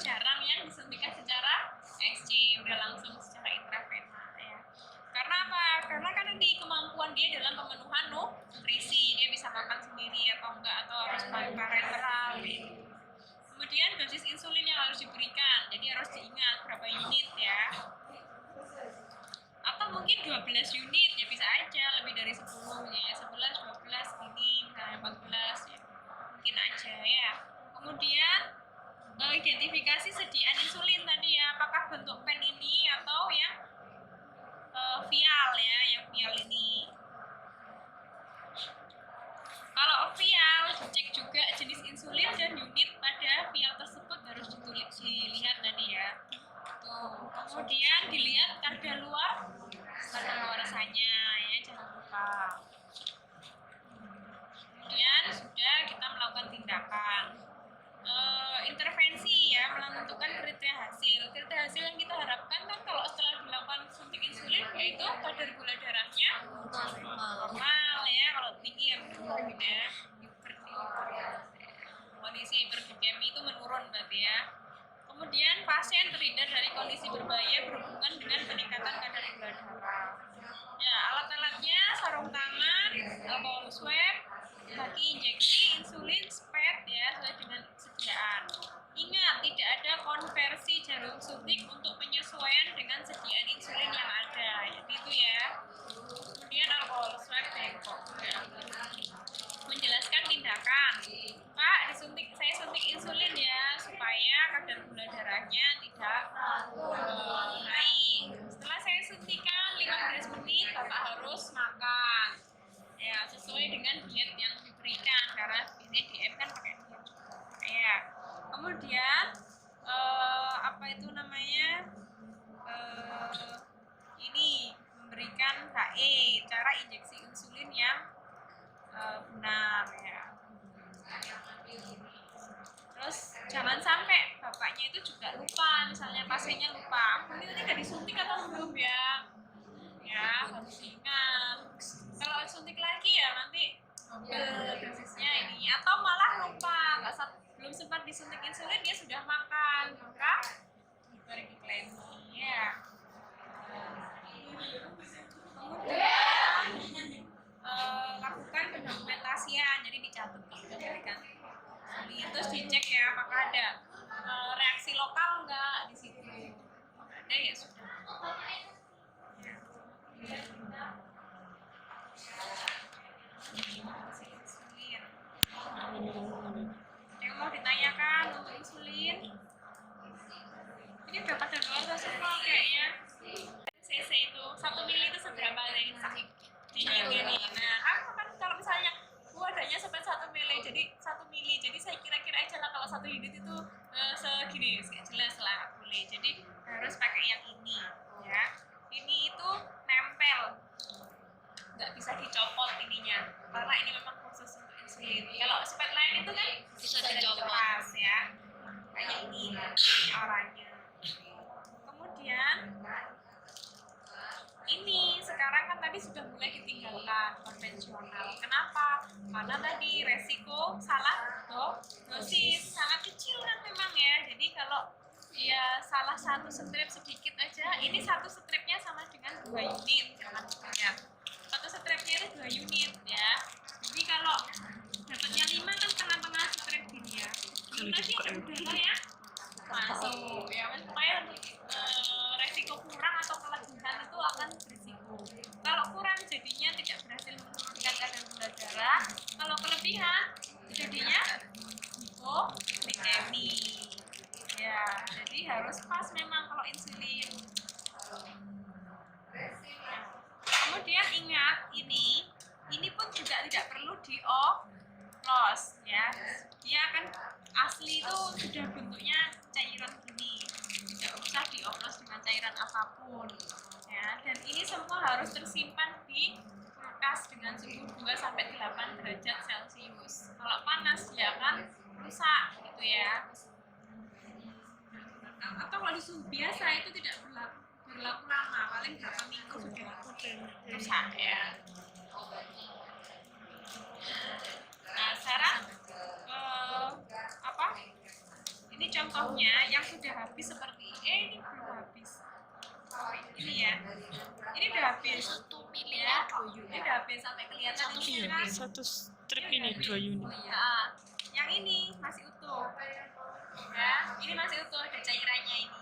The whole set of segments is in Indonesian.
jarang yang disuntikan secara SC, udah langsung secara intravena ya. Karena apa? Karena kan di kemampuan dia dalam pemenuhan nutrisi, dia bisa makan sendiri atau enggak, atau harus parenteral gitu. Kemudian dosis insulin yang harus diberikan, jadi harus diingat berapa unit ya. Atau mungkin 12 unit, ya bisa aja lebih dari 10 ya, 11, 12 gini, misalnya 14 ya. Mungkin aja ya. Kemudian identifikasi sediaan insulin tadi ya, apakah bentuk pen ini atau yang vial ya, yang vial ini. Kalau vial, dicek juga jenis insulin dan unit pada vial tersebut harus dilihat tadi ya. Tuh. Kemudian dilihat kadaluarsanya ya, jangan lupa. Kemudian sudah kita melakukan tindakan intervensi ya, menentukan kriteria hasil. Kriteria hasil yang kita harapkan kan kalau setelah dilakukan suntik insulin yaitu kadar gula darahnya normal ya, kalau tinggi ya menurun ya, kondisi hiperglikemi itu menurun berarti ya. Kemudian pasien terhindar dari kondisi berbahaya berhubungan dengan peningkatan kadar gula darah. Ya, alat-alatnya sarung tangan, alkohol swab, kaki injeksi, insulin, SPED ya, sesuai dengan sediaan. Ingat, tidak ada konversi jarum suntik untuk penyesuaian dengan sediaan insulin yang ada. Jadi itu ya. Kemudian alkohol swab bengkok. Ya. Menjelaskan tindakan. Pak, saya suntik insulin ya, supaya kadar gula darahnya tidak naik. Setelah saya suntikan 15 menit, Bapak harus makan. Ya, sesuai dengan diet yang diberikan, karena biasanya DM kan pakai diet juga. Ya. Kemudian apa itu namanya? Ini memberikan HE, cara injeksi insulin yang benar ya. Terus jangan sampai bapaknya itu juga lupa, misalnya pasiennya lupa, ini tadi nggak disuntik atau belum ya? Ya, harus ingat. Kalau suntik lagi ya nanti dosisnya ini, atau malah lupa, belum sempat disuntik insulin dia sudah makan, maka hiperglikemi ya. Kemudian lakukan pendokumentasian, jadi dicatat diberikan. Terus dicek ya apakah ada reaksi lokal enggak di situ. Ada ya sudah. Insulin. Yang mau ditanyakan untuk insulin? Ini udah pada luar semua kayaknya. CC itu 1 mili itu seberapa nih? Ini. Nah, kan kalau misalnya adanya sampai 1 mili, jadi 1 mili. Jadi saya kira-kira aja lah kalau 1 unit itu segini, jelas lah boleh. Jadi harus pakai yang ini, ya. Ini itu nempel, nggak bisa dicopot ininya, karena ini memang khusus untuk insulin. Kalau spet lain itu kan bisa dicopot ya, kayak ini oranye. Kemudian ini sekarang kan tadi sudah mulai ditinggalkan konvensional. Kenapa? Karena tadi resiko salah dosis sangat kecil kan memang ya. Jadi kalau ya salah satu strip sedikit aja, ini satu stripnya sama dengan 2 unit, jangan ya. Satu stripnya itu 2 unit ya. Jadi kalau dapatnya 5 kan tengah-tengah strip gini ya. Ini nanti udahlah ya masuk ya, supaya resiko kurang atau kelebihan itu akan berisiko. Kalau kurang jadinya tidak berhasil menurunkan kadar gula darah, kalau kelebihan jadinya hipoglikemi ya. Jadi harus pas memang kalau insulin. Kemudian ingat ini pun juga tidak perlu dioplos ya. Dia kan asli itu sudah bentuknya cairan gini, tidak usah dioplos dengan cairan apapun ya. Dan ini semua harus tersimpan di kulkas dengan suhu 2-8 derajat Celcius. Kalau panas ya kan rusak gitu ya. Atau kalau di suhu biasa itu tidak berlaku lama, paling berapa minggu sudah rusak ya. Nah sekarang ini coba contohnya yang sudah habis seperti ini belum habis. Ini ya, ini udah habis 1 ya. miliar 2 unit. Ini udah habis sampai kelihatan ini Iya, kan. satu strip ini 2 unit. Nah, yang ini masih utuh. Ya, ini masih utuh, ada cairannya ini.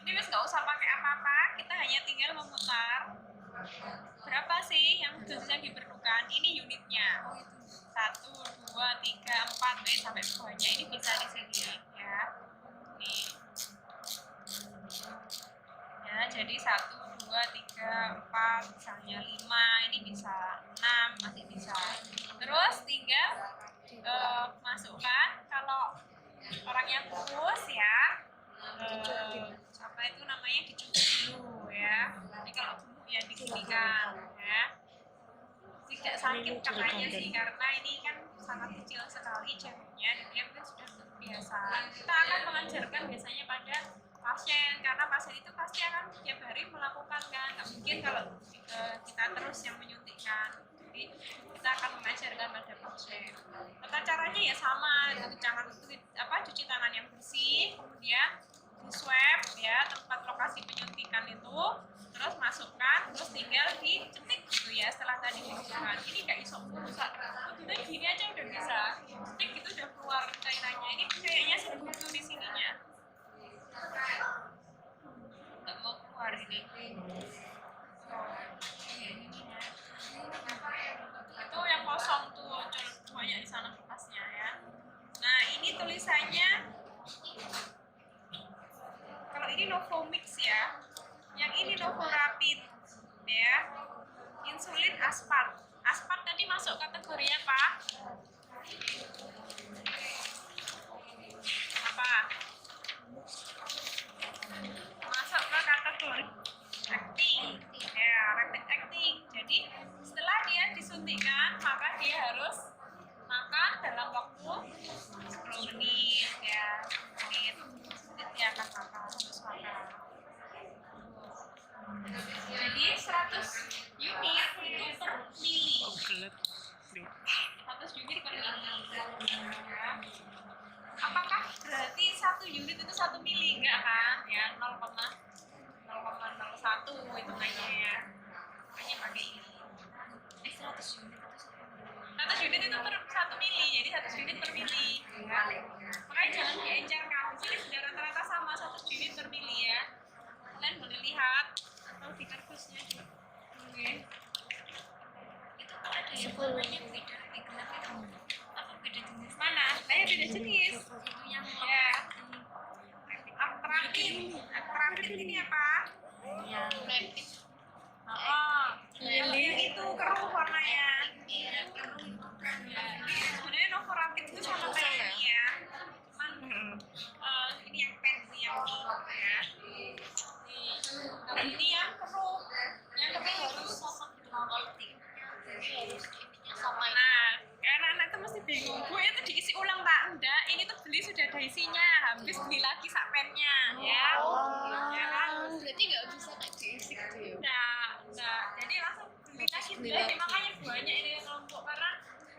Ini mas nggak usah pakai apa-apa, kita hanya tinggal memutar. Berapa sih yang dosis yang diperlukan? Ini unitnya. 1, 2, 3, 4, sampai bawahnya. Ini bisa di sini ya. Nih. Ya, jadi 1, 2, 3, 4, misalnya 5, ini bisa 6, masih bisa. Terus tinggal masukkan, kalau orangnya kurus ya, apa itu namanya, dicuci dulu ya. Jadi kalau gemuk ya diginikan ya. Tidak sakit katanya sih, karena ini kan sangat kecil sekali jarinya dan dia kan sudah terbiasa. Kita akan mengajarkan biasanya pada pasien, karena pasien itu pasti akan tiap hari melakukan kan, nggak mungkin kalau kita terus yang menyuntikkan. Jadi kita akan mengajarkan pada pasien. Tata caranya ya sama, cuci tangan yang bersih, kemudian di swab ya tempat lokasi penyuntikan itu, terus masukkan, terus tinggal dicetik gitu ya setelah tadi dibersihkan. Ini nggak iso rusak, udah gini aja udah bisa, cetik gitu udah keluar cairannya. Ini kayaknya sebetulnya di sininya nggak mau keluar ini. Itu yang kosong tuh, banyak di sana kertasnya ya. Nah ini tulisannya, kalau ini Novomix ya, yang ini Novorapid ya, insulin aspart. Aspart tadi masuk kategori apa? Apa? Masuk ke kategori acting ya, rapid acting. Jadi setelah dia disuntikkan, maka dia harus makan dalam waktu 10 menit ya, dia akan makan, terus makan. Jadi 100 unit itu per mili. 100 unit per mili ya. Apakah berarti 1 unit itu 1 mili? Enggak kan ya, 0,01 hitungannya ya, makanya pakai ini. 100 unit itu 100 unit itu per 1 mili, jadi 100 unit per mili ya. Makanya jangan diencerkan, di sini sudah rata-rata sama 100 unit per mili ya. Kalian boleh lihat atau di kardusnya juga. Oke. Itu kok ada yang warnanya beda, apa beda jenis? Mana? Saya beda jenis. Itu yang ya. Aktrakit ini apa? Yang rapid. Yang itu keruh warnanya. Iya, keruh. Sebenarnya Novorapid itu sama kayak ini ya. Cuman ini yang pen, ini yang ya. Kalau ini yang keruh. Yang keruh harus sama. Nah, anak-anak itu mesti bingung. Bu, itu diisi ulang tak? Enggak, ini tuh beli sudah ada isinya. Habis beli lagi sak pennya ya. Ya kan? Berarti nggak bisa kayak diisi gitu ya? Nah, jadi langsung beli lagi. Jadi makanya banyak ini kelompok, karena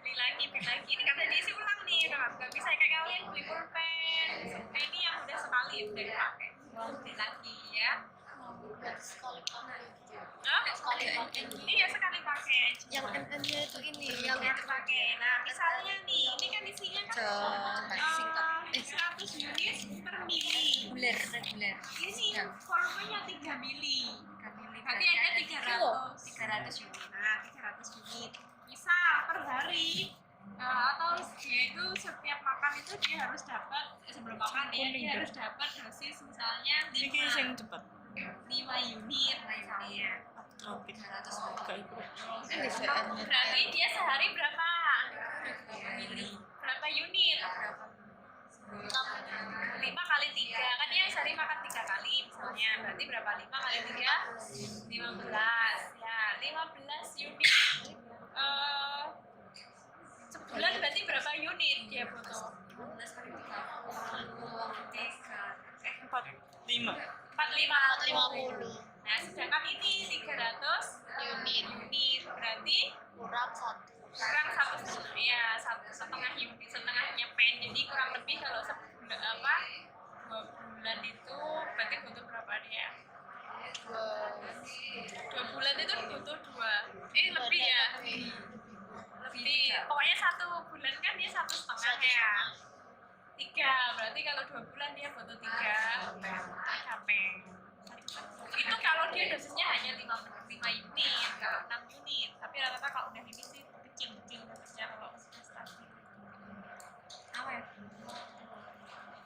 beli lagi. Ini karena diisi ulang nih, nggak bisa kayak kalian beli pulpen. Ini yang udah sekali udah dipakai, beli lagi ya. Sekali pakai. Sekali pakai. Ini ya sekali pakai. Yang MM-nya itu ini, Yang pakai. Nah, misalnya nih, ini kan isinya kan 100 unit per mili. reguler. Ini volumenya 3 mili. Berarti ada 300 unit. Nah, 300 unit. Misal per hari atau dia itu setiap makan itu dia harus dapat sebelum makan dia harus dapat dosis misalnya 5 unit misalnya. Berarti dia sehari berapa? Berapa unit? 5 kali 3, kan dia sehari makan 3 kali misalnya, berarti berapa? 5 kali 3? 15 ya, 15 unit sebulan berarti berapa unit dia butuh? 15 kali 3 5. 50 Nah, sedangkan ini 300 unit. Berarti Kurang 1. kurang setengah unit, setengahnya pen. Jadi kurang lebih kalau berarti kalau 2 bulan dia butuh 3 capek. Itu kalau dia dosisnya hanya 5 unit, kalau 6 unit. Tapi rata-rata kalau udah ini sih kecil-kecil dosisnya kalau sudah stabil. Apa ya?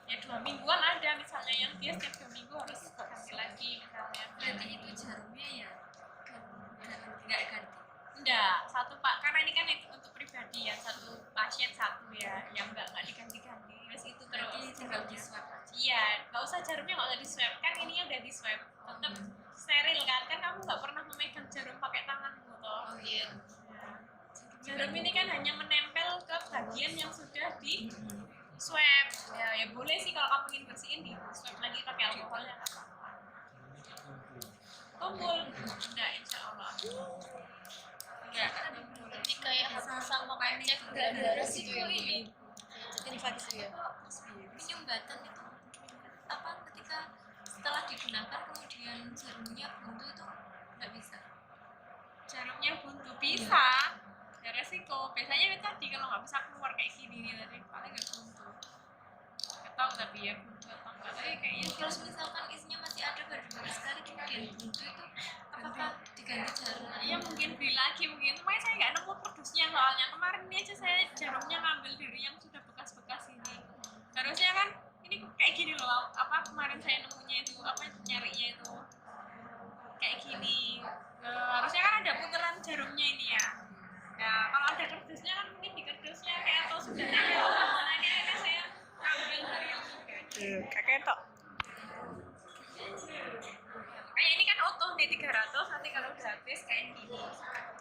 Ya 2 mingguan ada misalnya yang dia setiap 2 minggu harus ganti lagi misalnya. Berarti itu jarumnya ya nggak ganti. Enggak, satu pak, karena ini kan itu untuk pribadi ya, satu pasien satu ya, yang enggak diganti-ganti, terus itu Berarti terus. tinggal di swab aja. Iya, nggak usah jarumnya nggak usah di swab, kan ininya udah di swab, tetap steril kan kamu nggak pernah memegang jarum pakai tanganmu toh. Oh iya. Jarum ini kan hanya menempel ke bagian yang sudah di swab. Ya boleh sih kalau kamu ingin bersihin di swab lagi pakai alkoholnya nggak apa-apa. Kumpul, enggak insya Allah. Enggak, Jadi kayak sama kayak cek gula darah gitu ya. Infeksi ya. Ini nyumbatan itu apa ketika setelah digunakan kemudian jarumnya buntu itu nggak bisa. jarumnya buntu bisa, ya resiko. Biasanya itu tadi kalau nggak bisa keluar kayak gini nih tadi paling nggak buntu. Nggak tahu tapi ya buntu atau enggak. Tapi kayaknya Terus misalkan isinya masih ada baru sekali kemudian buntu itu apakah diganti jarum? ya mungkin beli lagi mungkin. Cuma saya nggak nemu pedusnya soalnya kemarin ini aja saya jarumnya ngambil dari yang sudah bekas-bekas ini. Harusnya kan ini kayak gini loh. Apa kemarin saya nemunya itu apa nyarinya itu kayak gini. Harusnya kan ada putaran jarumnya ini ya. Ya kalau ada kardusnya kan mungkin di kardusnya kayak atau sudah nempel. Nah ini akhirnya saya ambil dari yang sudah. Kakek tok. Kayak ini kan utuh nih 300, nanti kalau udah habis kayak gini.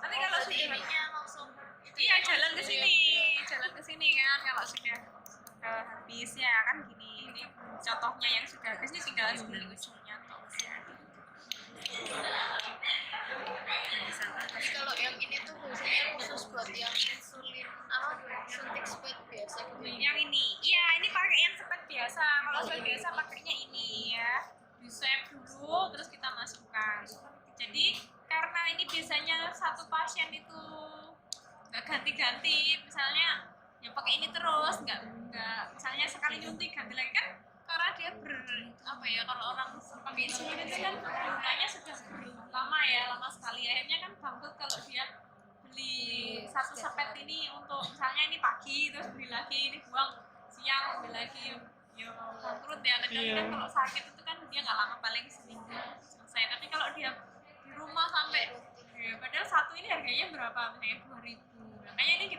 Nanti kalau sudah Ininya langsung iya jalan ke sini kan kalau sudah habis ya kan gini. Ini contohnya yang sudah habis ini tinggal beli ujungnya atau Tapi kalau yang ini tuh biasanya khusus buat yang insulin apa suntik speed biasa gitu. yang ini. Iya, ini pakai yang sepet biasa. Kalau swab biasa pakainya ini ya. Di swab dulu terus kita masukkan. Jadi karena ini biasanya satu pasien itu nggak ganti-ganti, misalnya ya pakai ini terus, nggak misalnya sekali nyuntik ganti lagi kan karena dia apa ya kalau orang pakai insulin itu kan gunanya sudah lama ya, lama sekali akhirnya kan bangkrut kalau dia beli satu sepet ini untuk misalnya ini pagi terus beli lagi ini buang siang beli lagi ya bangkrut ya kadang kan kalau sakit itu kan dia nggak lama paling seminggu selesai tapi kalau dia di rumah sampai ya, padahal satu ini harganya berapa misalnya 2.000 makanya ini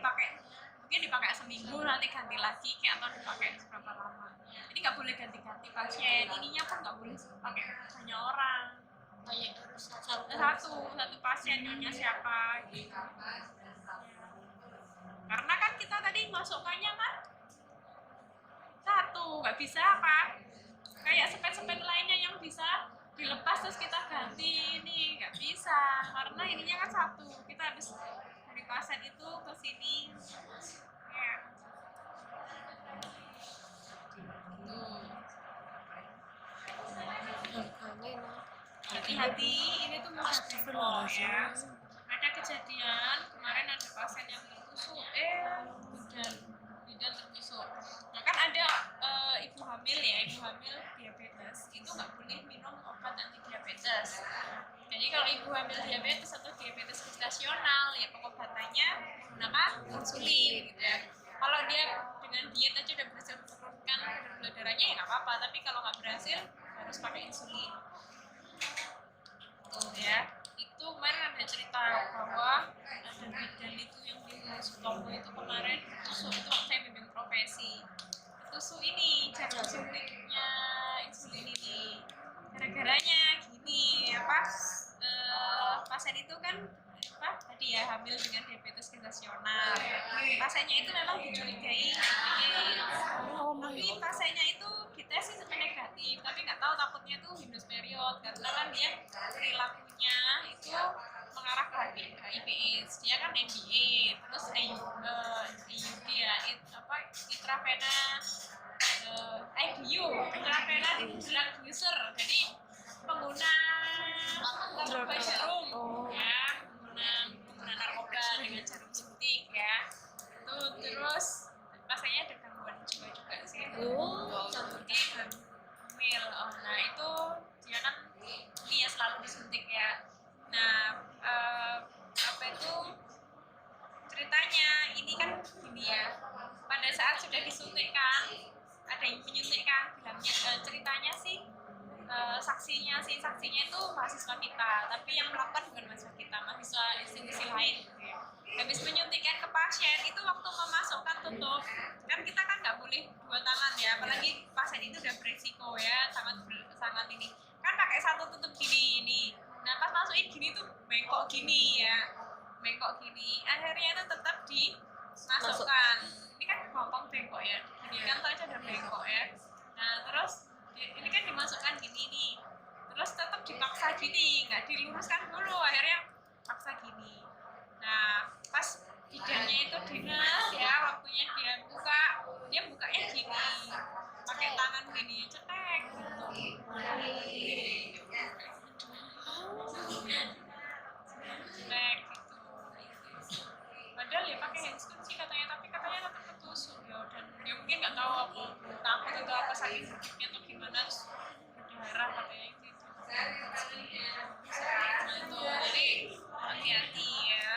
mungkin dipakai seminggu nanti ganti lagi kayak atau dipakai berapa lama ini nggak boleh ganti-ganti pasien ininya pun nggak boleh pakai banyak orang Kayak harus satu pasien nyonya siapa gitu. Karena kan kita tadi masukkannya kan satu nggak bisa apa kayak sepet-sepet lainnya yang bisa dilepas terus kita ganti ini nggak bisa karena ininya kan satu kita habis dari pasien itu ke sini ya tuh hati-hati ini tuh mudah bentrok ya ada kejadian kemarin ada pasien yang tertusuk bidan tertusuk nah kan ada ibu hamil diabetes itu nggak boleh minum obat anti diabetes jadi kalau ibu hamil diabetes atau diabetes gestasional ya pengobatannya menggunakan insulin gitu ya kalau dia dengan diet aja udah berhasil menurunkan gula darahnya ya nggak apa-apa tapi kalau nggak berhasil harus pakai insulin tuh ya itu kemarin ada cerita bahwa ada bidan itu yang di Sutomo itu kemarin tusuk itu waktu saya bimbing profesi tusuk ini jarum suntiknya insulin ini gara-garanya gini pasien itu kan tadi ya hamil dengan diabetes gestasional pasiennya itu memang dicurigai tapi pasiennya itu dites sih sebenarnya negatif tapi nggak tahu takutnya itu hindus period karena kan dia perilakunya itu mengarah ke HIV/AIDS dia kan MBA terus IUD ya intravena IDU intravena drug user jadi pengguna narkoba jarum ya pengguna narkoba dengan jarum suntik ya itu terus pasiennya ada gangguan jiwa juga sih Oh, jadi hamil. Nah itu dia kan ini ya selalu disuntik ya. Nah apa itu ceritanya ini kan gini ya, pada saat sudah disuntikkan ada yang menyuntikkan bilangnya ceritanya sih saksinya itu mahasiswa kita, tapi yang melakukan bukan mahasiswa kita, mahasiswa institusi lain gitu ya. Habis menyuntikkan ke pasien itu waktu memasukkan tutup kan kita kan nggak boleh dua tangan ya, apalagi pasien itu udah berisiko ya, sangat ini kan pakai satu tutup gini ini. Nah pas masukin gini tuh bengkok gini ya, bengkok gini, akhirnya itu tetap dimasukkan. Ini kan gampang bengkok ya, gini kan tuh aja udah bengkok ya. Nah terus ini kan dimasukkan gini nih, terus tetap dipaksa gini, nggak diluruskan dulu, akhirnya paksa gini. Nah pas bidannya itu dinas ya, waktunya dia bukanya gini, pakai tangan gini, cetek gitu. Cetek gitu. Padahal ya pakai handscoon sih katanya, tapi katanya tetap ketusuk ya, dan dia mungkin nggak tahu apa takut atau apa saking sakitnya atau gimana, terus berdarah katanya gitu. Nah itu jadi hati-hati ya.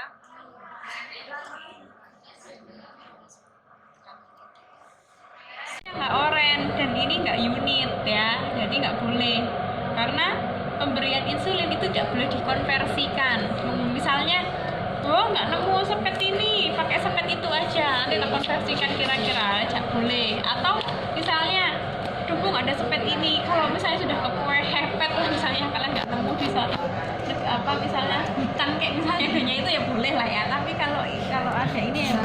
Nggak oren dan ini nggak unit ya, jadi nggak boleh karena pemberian insulin itu tidak boleh dikonversikan. Misalnya nggak nemu sepet ini, pakai sepet itu aja, nanti kita konversikan kira-kira, tidak boleh. Atau misalnya dukung ada sepet ini, kalau misalnya sudah kepue hepet lah misalnya, kalian nggak nemu di satu apa misalnya hutan kayak misalnya adanya itu ya boleh lah ya, tapi kalau ada ini ya